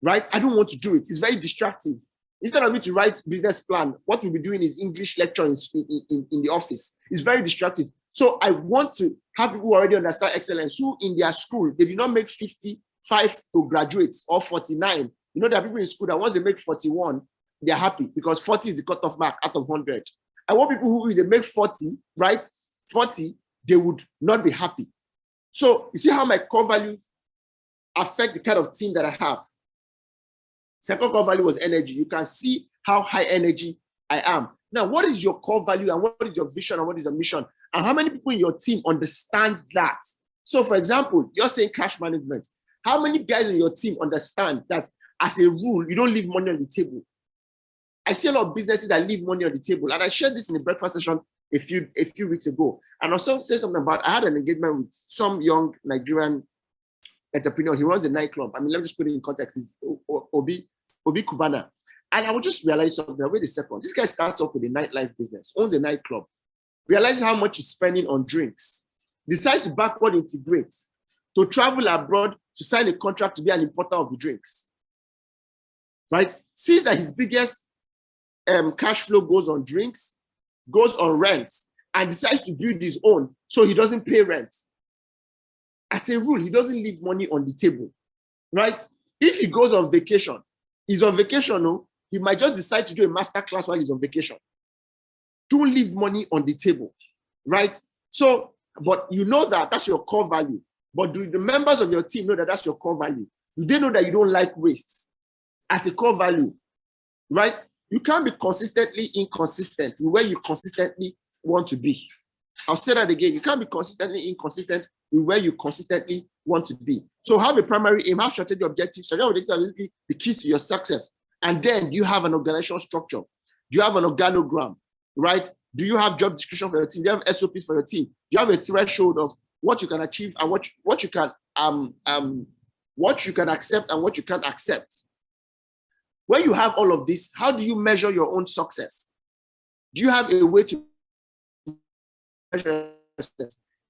Right? I don't want to do it. It's very distractive. Instead of me to write business plan, what we'll be doing is English lecture in the office. It's very distractive. So I want to have people who already understand excellence, who in their school, they did not make 55 to graduate or 49. You know, there are people in school that once they make 41, they're happy because 40 is the cutoff mark out of 100. I want people who, if they make 40, right? 40, they would not be happy. So you see how my core values affect the kind of team that I have. Second core value was energy. You can see how high energy I am. Now, what is your core value and what is your vision and what is your mission? And how many people in your team understand that? So for example, you're saying cash management. How many guys in your team understand that as a rule, you don't leave money on the table? I see a lot of businesses that leave money on the table. And I shared this in a breakfast session a few weeks ago. And also say something about, I had an engagement with some young Nigerian entrepreneur. He runs a nightclub. I mean, let me just put it in context. He's Obi Kubana. And I would just realize something. Wait a second. This guy starts up with a nightlife business, owns a nightclub, realizes how much he's spending on drinks, decides to backward integrate, to travel abroad, to sign a contract to be an importer of the drinks. Right? Sees that his biggest cash flow goes on drinks, goes on rent, and decides to build his own so he doesn't pay rent. As a rule, he doesn't leave money on the table, right? If he goes on vacation, he's on vacation, no? He might just decide to do a master class while he's on vacation. Don't leave money on the table, right? So, but you know that that's your core value. But do the members of your team know that that's your core value? Do they know that you don't like waste as a core value, right? You can't be consistently inconsistent with where you consistently want to be. I'll say that again. You can't be consistently inconsistent with where you consistently want to be. So have a primary aim, have strategic objectives. Strategic objectives are basically the keys to your success. And then you have an organizational structure. Do you have an organogram, right? Do you have job description for your team? Do you have SOPs for your team? Do you have a threshold of what you can achieve and what you can accept and what you can't accept? When you have all of this, how do you measure your own success? Do you have a way to measure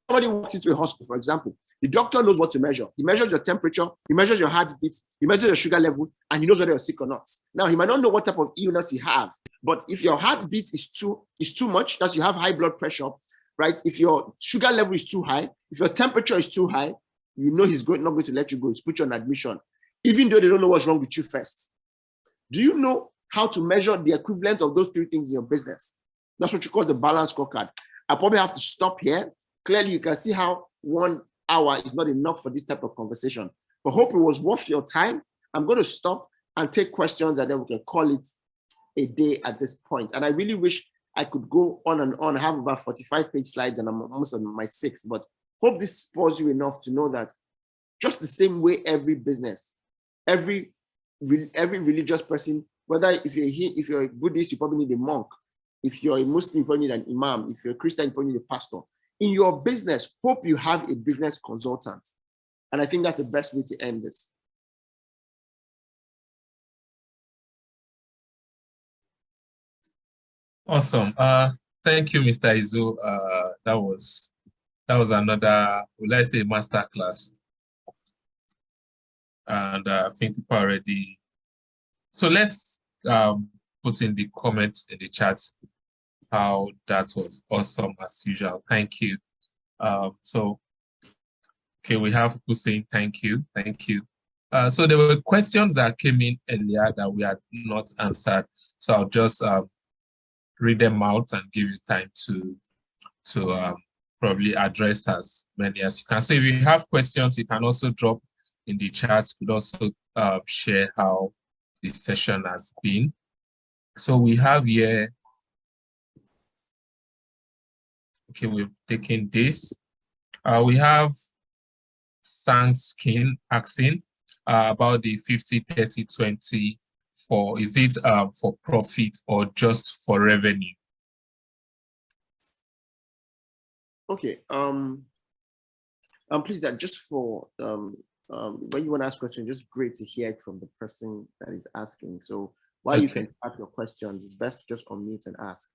Somebody walks into a hospital, for example, the doctor knows what to measure. He measures your temperature, he measures your heartbeat, he measures your sugar level, and he knows whether you're sick or not. Now, he might not know what type of illness you have, but if your heartbeat is too much, that you have high blood pressure, right? If your sugar level is too high, if your temperature is too high, you know he's not going to let you go. He's put you on admission, even though they don't know what's wrong with you first. Do you know how to measure the equivalent of those three things in your business? That's what you call the balance scorecard. I probably have to stop here. Clearly, you can see how 1 hour is not enough for this type of conversation. But hope it was worth your time. I'm going to stop and take questions, and then we can call it a day at this point. And I really wish I could go on and on. I have about 45-page slides, and I'm almost on my 6th. But hope this spurs you enough to know that just the same way every business, every religious person, whether if you're a Buddhist, you probably need a monk. If you're a Muslim, you probably need an imam. If you're a Christian, you probably need a pastor. In your business, hope you have a business consultant. And I think that's the best way to end this. Awesome. Thank you, Mr. Eizu. That was another, let's say, masterclass. And I think people already. So let's put in the comments in the chat how that was awesome as usual. Thank you. So, okay, we have people saying thank you. So there were questions that came in earlier that we had not answered. So I'll just read them out and give you time to probably address as many as you can. So if you have questions, you can also drop in the chat. You could also share how this session has been. So we have here, okay, we've taken this. We have Sanskin asking about the 50-30-20 for, is it for profit or just for revenue? Okay, please, just for when you want to ask questions, just great to hear it from the person that is asking. So while you can ask your questions, it's best to just unmute and ask.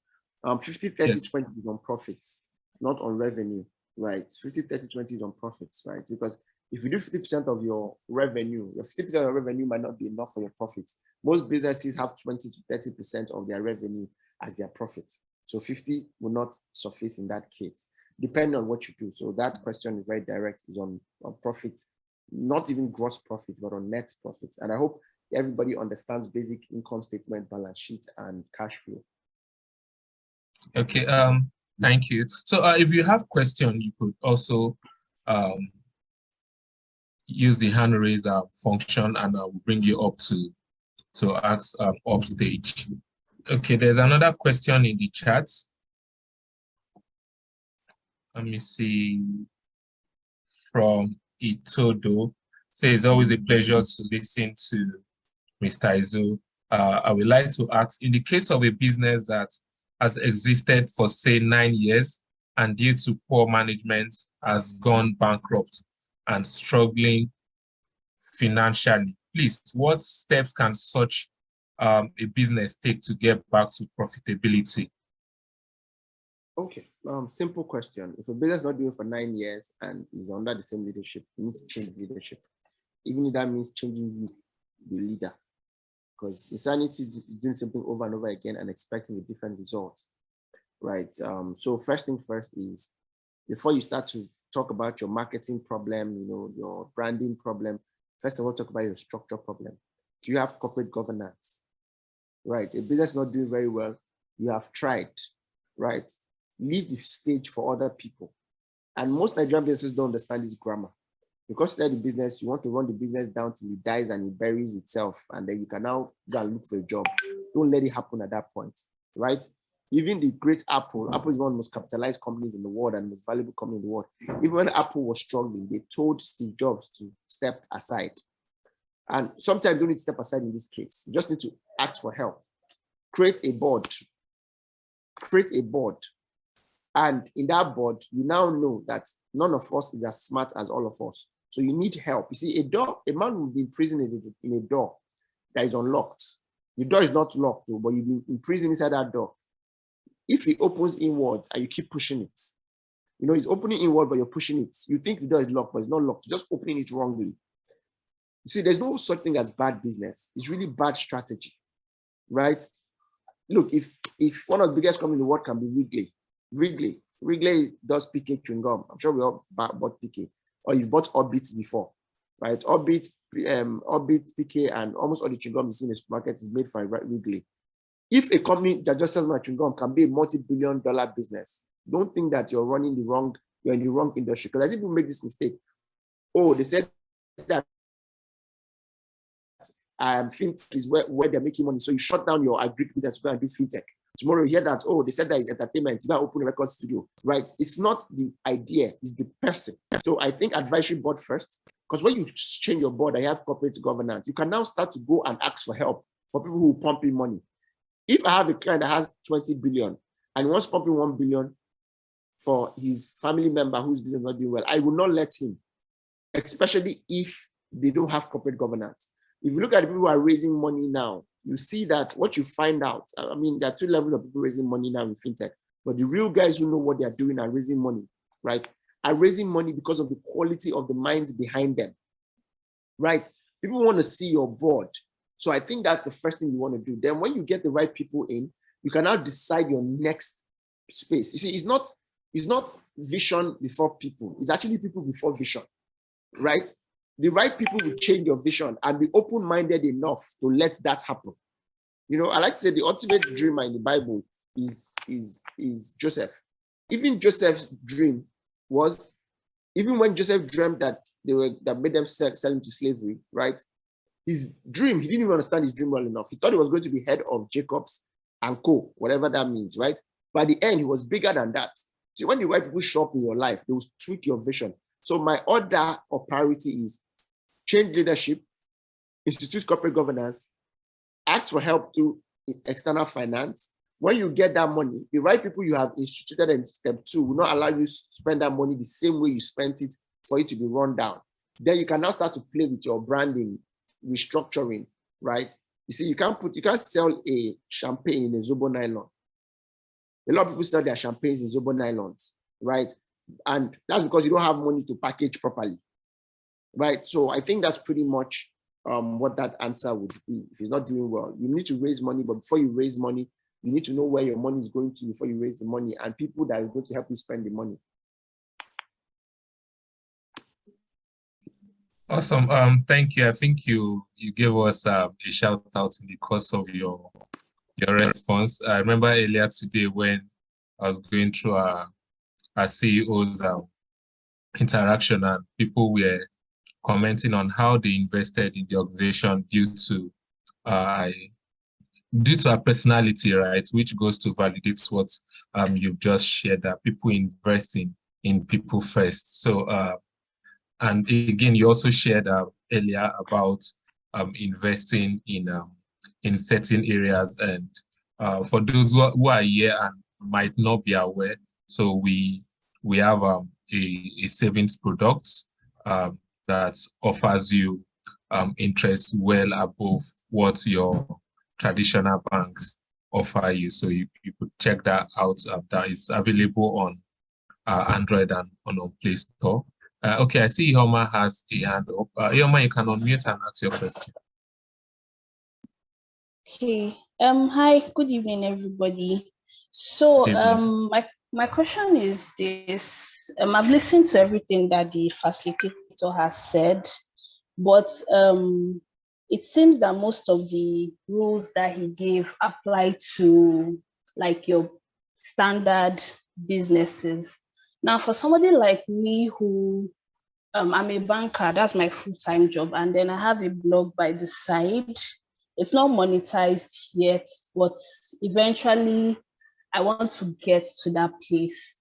50-30-20 is on profits, not on revenue, right? 50-30-20 is on profits, right? Because if you do 50% of your revenue, your 50% of your revenue might not be enough for your profit. Most businesses have 20 to 30% of their revenue as their profit. So 50 will not suffice in that case, depending on what you do. So that question is very direct, is on profit, not even gross profit, but on net profit. And I hope everybody understands basic income statement, balance sheet, and cash flow. Okay, thank you. So if you have questions, you could also use the hand raise function, and I will bring you up to ask up stage. Okay, there's another question in the chat. Let me see. From Itodo, says it's always a pleasure to listen to Mr. Eizu. I would like to ask, in the case of a business that has existed for say 9 years and due to poor management has gone bankrupt and struggling financially, please, what steps can such a business take to get back to profitability? Okay, simple question. If a business is not doing for 9 years and is under the same leadership, you need to change leadership. Even if that means changing the leader. Because insanity is doing something over and over again and expecting a different result, right? So first thing first is, before you start to talk about your marketing problem, your branding problem, first of all, talk about your structure problem. Do you have corporate governance, right? A business is not doing very well. You have tried, right? Leave the stage for other people. And most Nigerian businesses don't understand this grammar. Because you start the business, you want to run the business down till it dies and it buries itself, and then you can now go and look for a job. Don't let it happen at that point, right? Even the great Apple is one of the most capitalized companies in the world and the most valuable company in the world. Even when Apple was struggling, they told Steve Jobs to step aside. And sometimes you don't need to step aside in this case. You just need to ask for help. Create a board. And in that board, you now know that none of us is as smart as all of us. So you need help. You see, a man will be imprisoned in a door that is unlocked. The door is not locked, but you've been imprisoned inside that door. If it opens inwards and you keep pushing it, You know, it's opening inward, but you're pushing it. You think the door is locked, but it's not locked. You're just opening it wrongly. You see, there's no such thing as bad business. It's really bad strategy, right? Look, if one of the biggest companies in the world can be Wrigley does PK chewing gum. I'm sure we all bought PK, or you've bought Orbit before, right? Orbit, PK, and almost all the chewing gums in the supermarket is made from Wrigley. If a company that just sells chewing gum can be a multi-billion-dollar business, don't think that you're in the wrong industry. Because I see people make this mistake. Oh, they said that fintech is where they're making money. So you shut down your agri business to go and do fintech. Tomorrow you hear that, oh, they said that it's entertainment, you gotta open a record studio, right? It's not the idea, it's the person. So I think advisory board first, because when you change your board, I have corporate governance, you can now start to go and ask for help for people who pump in money. If I have a client that has 20 billion and wants pumping 1 billion for his family member whose business is not doing well, I will not let him, especially if they don't have corporate governance. If you look at the people who are raising money now, you see that what you find out, I mean, there are two levels of people raising money now in fintech, but the real guys who know what they are doing are raising money, right? Are raising money because of the quality of the minds behind them, right? People want to see your board. So I think that's the first thing you want to do. Then when you get the right people in, you can now decide your next space. You see, it's not vision before people. It's actually people before vision, right? The right people will change your vision and be open-minded enough to let that happen. You know, I like to say the ultimate dreamer in the Bible is Joseph. Even Joseph's dream was, even when Joseph dreamt that that made them sell him to slavery, right? His dream, he didn't even understand his dream well enough. He thought he was going to be head of Jacob's and co, whatever that means, right? By the end, he was bigger than that. So when the right people show up in your life, they will tweak your vision. So my order or priority is change leadership, institute corporate governance, ask for help through external finance. When you get that money, the right people you have instituted in step 2 will not allow you to spend that money the same way you spent it for it to be run down. Then you can now start to play with your branding, restructuring, right? You see, you can't sell a champagne in a Zobo nylon. A lot of people sell their champagnes in Zobo nylons, right? And that's because you don't have money to package properly, right? So I think that's pretty much what that answer would be. If it's not doing well, you need to raise money, but before you raise money, you need to know where your money is going to before you raise the money, and people that are going to help you spend the money. Awesome. Thank you. I think you gave us a shout out in the course of your response. I remember earlier today when I was going through our CEO's interaction, and people were commenting on how they invested in the organization due to our personality, right? Which goes to validate what you've just shared, that people investing in people first. So and again, you also shared earlier about investing in certain areas, and for those who are here and might not be aware, so we have a savings product that offers you interest well above what your traditional banks offer you. So you could check that out. That is available on Android and on Play Store. Okay, I see Ioma has a hand up. Ioma, you can unmute and ask your question. Okay. Hi, good evening, everybody. So my question is this. I've listened to everything that the facilitator has said, but it seems that most of the rules that he gave apply to like your standard businesses. Now, for somebody like me who I'm a banker, that's my full-time job, and then I have a blog by the side. It's not monetized yet, but eventually I want to get to that place.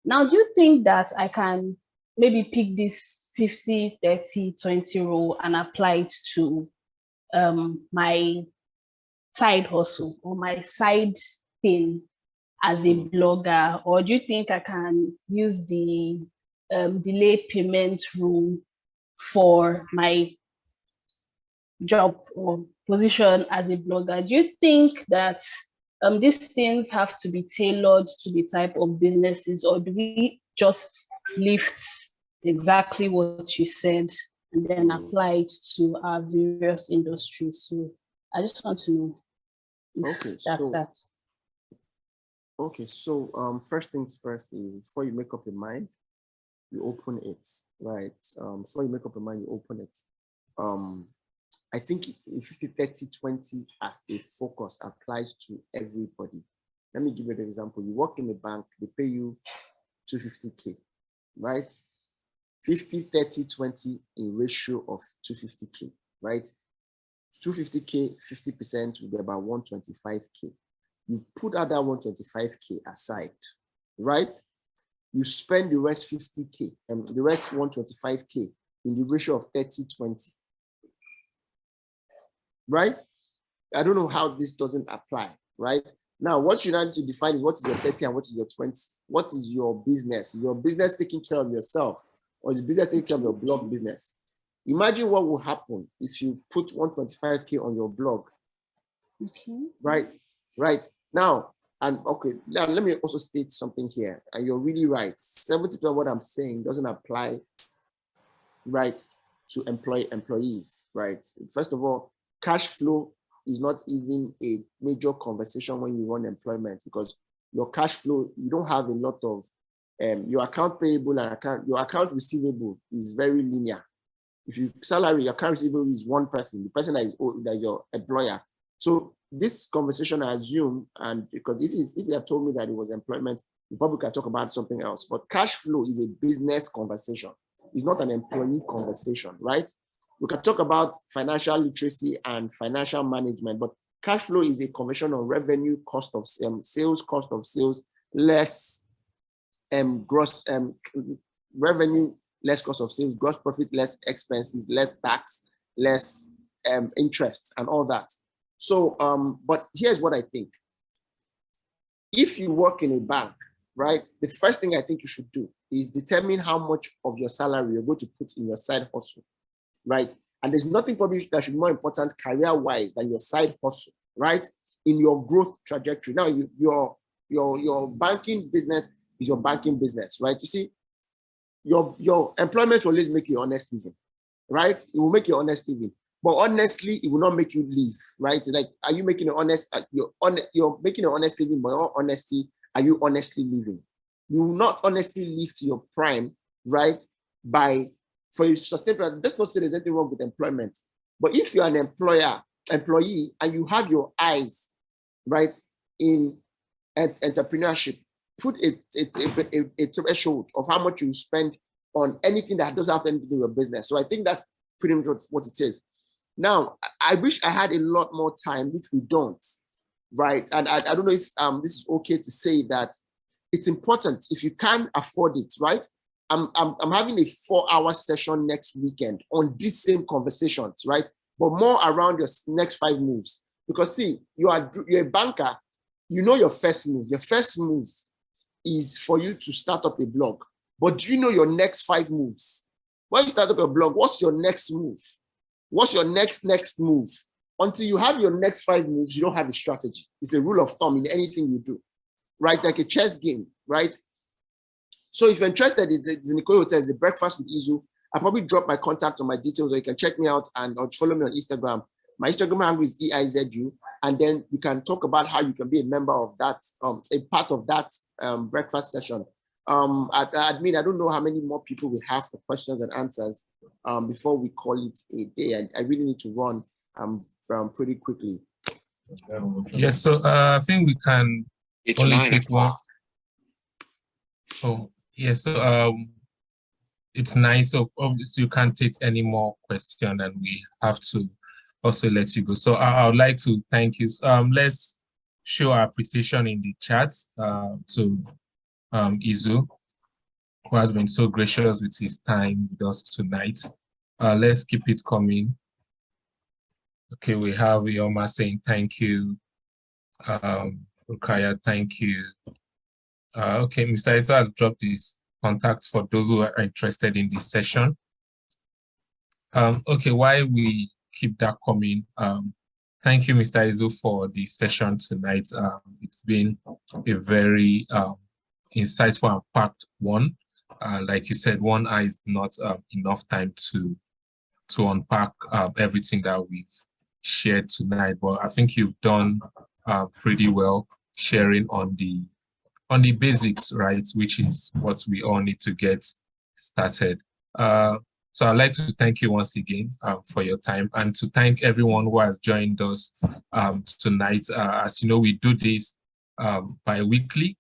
Now, do you think that I can maybe pick this 50, 30, 20 rule and apply it to my side hustle or my side thing as a blogger? Or do you think I can use the delay payment rule for my job or position as a blogger? Do you think that these things have to be tailored to the type of businesses, or do we just lift exactly what you said and then apply it to our various industries. So I just want to know if that's that. Okay, so first things first is before you make up your mind, you open it, right? Before you make up your mind, you open it. I think 50-30-20 as a focus applies to everybody. Let me give you an example. You work in a bank, they pay you 250K, right? 50-30-20 in ratio of 250K, right? 250K, 50% will be about 125K. You put out that 125K aside, right? You spend the rest 50K and the rest 125K in the ratio of 30-20, right? I don't know how this doesn't apply, right? Now, what you need to define is what is your 30 and what is your 20? What is your business? Is your business taking care of yourself, or is the business taking care of your blog business? Imagine what will happen if you put 125K on your blog. Okay. Right. Now, and okay, now let me also state something here. And you're really right. 70% of what I'm saying doesn't apply, right, to employees, right? First of all, cash flow is not even a major conversation when you run employment, because your cash flow, you don't have a lot of, your account payable and your account receivable is very linear. If you salary, your account receivable is one person, the person that is your employer. So this conversation, I assume, and because if you had told me that it was employment, we probably can talk about something else. But cash flow is a business conversation. It's not an employee conversation, right? We can talk about financial literacy and financial management, but cash flow is a conversion of revenue, cost of sales, less gross revenue, less cost of sales, gross profit, less expenses, less tax, less interest, and all that. So, but here's what I think. If you work in a bank, right, the first thing I think you should do is determine how much of your salary you're going to put in your side hustle, right? And there's nothing probably that should be more important career-wise than your side hustle, right? In your growth trajectory. Now, your banking business is your banking business, right? You see, your employment will always make you honest living, right? It will make you honest living. But honestly, it will not make you live, right? Like, are you making an honest, you're making an honest living, but your honesty, are you honestly living? You will not honestly live to your prime, right? For your sustainable, that's not say there's anything wrong with employment. But if you're an employee, and you have your eyes, right, in entrepreneurship, put a threshold of how much you spend on anything that doesn't have anything to do with your business. So I think that's pretty much what it is. Now, I wish I had a lot more time, which we don't, right? And I don't know if this is okay to say that it's important if you can afford it, right? I'm having a 4-hour session next weekend on these same conversations, right? But more around your next 5 moves. Because see, you're a banker, you know your first move. Your first move is for you to start up a blog. But do you know your next 5 moves? When you start up a blog, what's your next move? What's your next move? Until you have your next 5 moves, you don't have a strategy. It's a rule of thumb in anything you do, right? Like a chess game, right? So if you're interested, it's in the Hotel, it's a breakfast with Eizu. I'll probably drop my contact or my details, or you can check me out or follow me on Instagram. My Instagram handle is EIZU, and then we can talk about how you can be a member of that, a part of that breakfast session. I don't know how many more people we have for questions and answers before we call it a day. I really need to run pretty quickly. Yes, so I think we can only take one. Oh, yes, so it's nice. So obviously you can't take any more question, and we have to also let you go. So I would like to thank you. Let's show our appreciation in the chat to Eizu, who has been so gracious with his time with us tonight. Let's keep it coming. Okay, we have Ioma saying thank you. Rukaya, thank you. Okay, Mr. Eizu has dropped his contacts for those who are interested in this session. Okay, while we keep that coming, thank you, Mr. Eizu, for the session tonight. It's been a very insightful and packed one. like you said, one eye is not enough time to unpack everything that we've shared tonight. But I think you've done pretty well sharing on the basics, right? Which is what we all need to get started. So I'd like to thank you once again for your time, and to thank everyone who has joined us tonight. As you know, we do this bi-weekly,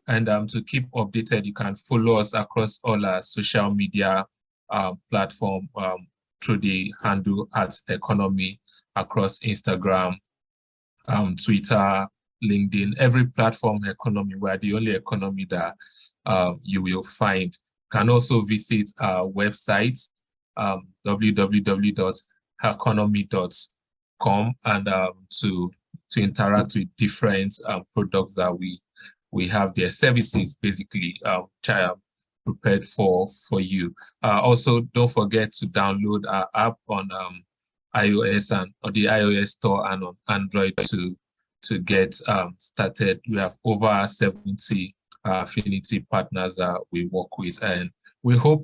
and to keep updated, you can follow us across all our social media platform through the handle @Herconomy across Instagram, Twitter, LinkedIn, every platform Herconomy. We are the only Herconomy that you will find. Can also visit our website, www.herconomy.com, and to interact with different products that we have there, services basically prepared for you. Also, don't forget to download our app on iOS and on the iOS store and on Android to get started. We have over 70 affinity partners that we work with, and we hope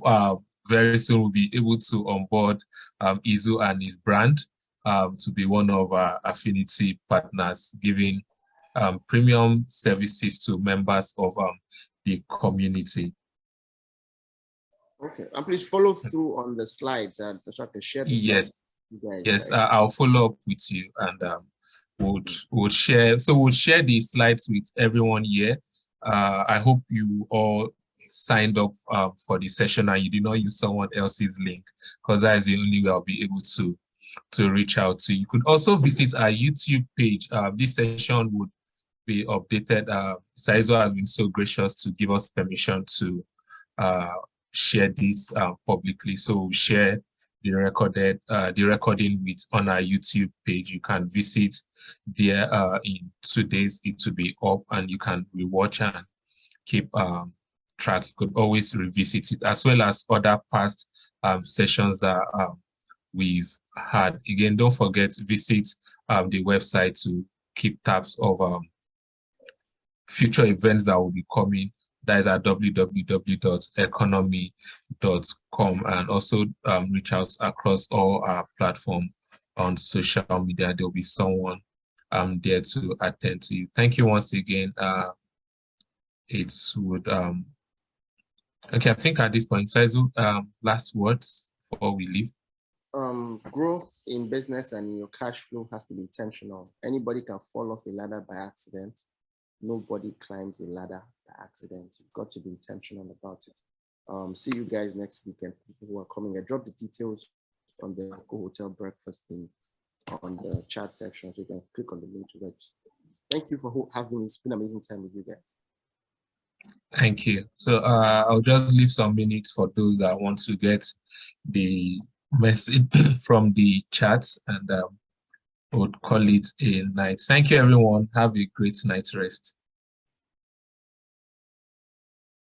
very soon we'll be able to onboard Eizu and his brand to be one of our affinity partners, giving premium services to members of the community. Okay, and please follow through on the slides so I can share the slides. Guys, yes, right? I'll follow up with you, and we'll share. So we'll share these slides with everyone here. I hope you all signed up for the session and you did not use someone else's link, because that is the only way I'll be able to reach out to you. You could also visit our YouTube page. This session would be updated. Eizu has been so gracious to give us permission to share this publicly. So we'll share the recording on our YouTube page. You can visit there in 2 days. It will be up and you can rewatch and keep track. You could always revisit it, as well as other past sessions that we've had. Again, don't forget to visit the website to keep tabs of future events that will be coming. That is at www.herconomy.com, and also reach out across all our platforms on social media. There'll be someone there to attend to you. Thank you once again. It would okay, I think at this point, Eizu, last words before we leave. Growth in business and in your cash flow has to be intentional. Anybody can fall off a ladder by accident. Nobody climbs a ladder by accident. You've got to be intentional about it. See you guys next weekend. People who are coming, I dropped the details on the hotel breakfast thing on the chat section, so you can click on the link to register. Thank you for having me. It's been an amazing time with you guys. Thank you. So I'll just leave some minutes for those that want to get the message from the chat, and would call it a night. Thank you, everyone. Have a great night rest.